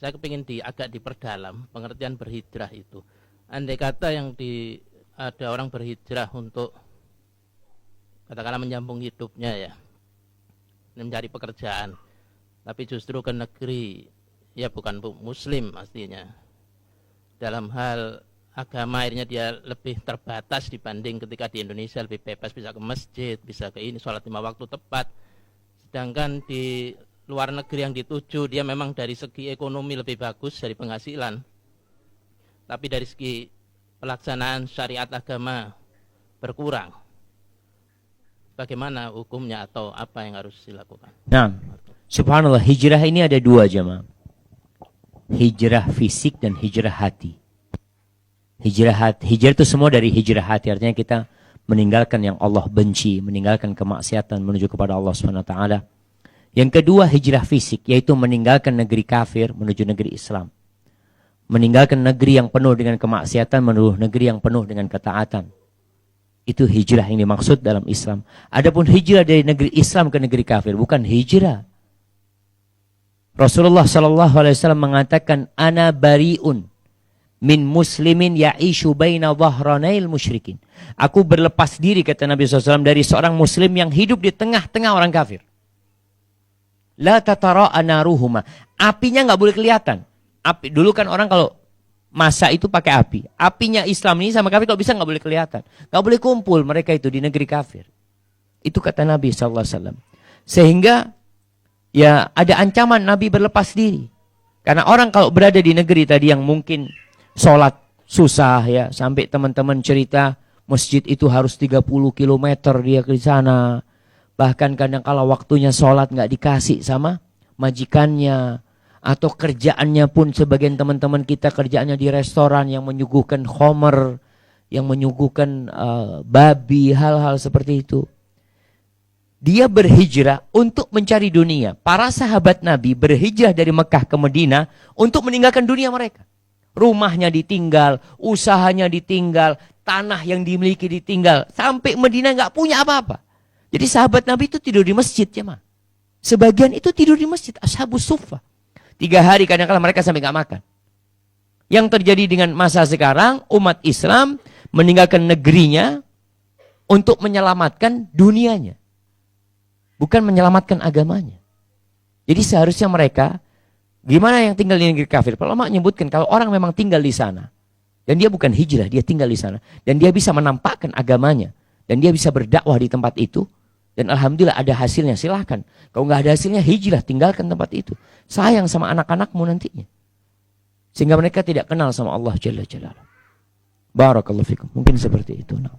saya kepingin agak diperdalam pengertian berhijrah itu. Andai kata ada orang berhijrah untuk katakanlah menyambung hidupnya ya, mencari pekerjaan, tapi justru ke negeri ya bukan muslim pastinya. Dalam hal agama akhirnya dia lebih terbatas dibanding ketika di Indonesia lebih bebas, bisa ke masjid, bisa ke ini, sholat 5 waktu tepat. Sedangkan di luar negeri yang dituju dia memang dari segi ekonomi lebih bagus dari penghasilan, tapi dari segi pelaksanaan syariat agama berkurang. Bagaimana hukumnya atau apa yang harus dilakukan? Nah, subhanallah, hijrah ini ada dua jemaah. Hijrah fisik dan hijrah hati. Hijrah itu semua dari hijrah hati, artinya kita meninggalkan yang Allah benci, meninggalkan kemaksiatan menuju kepada Allah SWT. Yang kedua hijrah fisik, yaitu meninggalkan negeri kafir menuju negeri Islam. Meninggalkan negeri yang penuh dengan kemaksiatan menuju negeri yang penuh dengan ketaatan. Itu hijrah yang dimaksud dalam Islam. Adapun hijrah dari negeri Islam ke negeri kafir bukan hijrah. Rasulullah SAW mengatakan, ana bari'un min muslimin ya'ishu baina dhahranail musyrikin. Aku berlepas diri, kata Nabi SAW, dari seorang muslim yang hidup di tengah-tengah orang kafir. La tatara'a naruhuma. Apinya nggak boleh kelihatan. Api dulu kan orang kalau masak itu pakai api. Apinya Islam ini sama kafir kalau bisa nggak boleh kelihatan. Nggak boleh kumpul mereka itu di negeri kafir. Itu kata Nabi SAW. Sehingga ya ada ancaman Nabi berlepas diri. Karena orang kalau berada di negeri tadi yang mungkin sholat susah ya, sampai teman-teman cerita masjid itu harus 30 km dia ke sana. Bahkan kadang kala waktunya sholat nggak dikasih sama majikannya. Atau kerjaannya pun sebagian teman-teman kita kerjaannya di restoran yang menyuguhkan khomer, yang menyuguhkan babi, hal-hal seperti itu. Dia berhijrah untuk mencari dunia. Para sahabat Nabi berhijrah dari Mekah ke Madinah untuk meninggalkan dunia mereka. Rumahnya ditinggal, usahanya ditinggal, tanah yang dimiliki ditinggal. Sampai Madinah nggak punya apa-apa. Jadi sahabat Nabi itu tidur di masjid ya mah. Sebagian itu tidur di masjid, ashabus suffah. 3 hari kadang-kadang mereka sampai nggak makan. Yang terjadi dengan masa sekarang, umat Islam meninggalkan negerinya untuk menyelamatkan dunianya. Bukan menyelamatkan agamanya. Jadi seharusnya mereka, gimana yang tinggal di negeri kafir? Para ulama menyebutkan kalau orang memang tinggal di sana, dan dia bukan hijrah, dia tinggal di sana, dan dia bisa menampakkan agamanya, dan dia bisa berdakwah di tempat itu, dan alhamdulillah ada hasilnya, silahkan. Kalau nggak ada hasilnya, hijrah, tinggalkan tempat itu. Sayang sama anak-anakmu nantinya. Sehingga mereka tidak kenal sama Allah Jalla Jalaluhu. Barakallahu fikum. Mungkin seperti itu. Nah.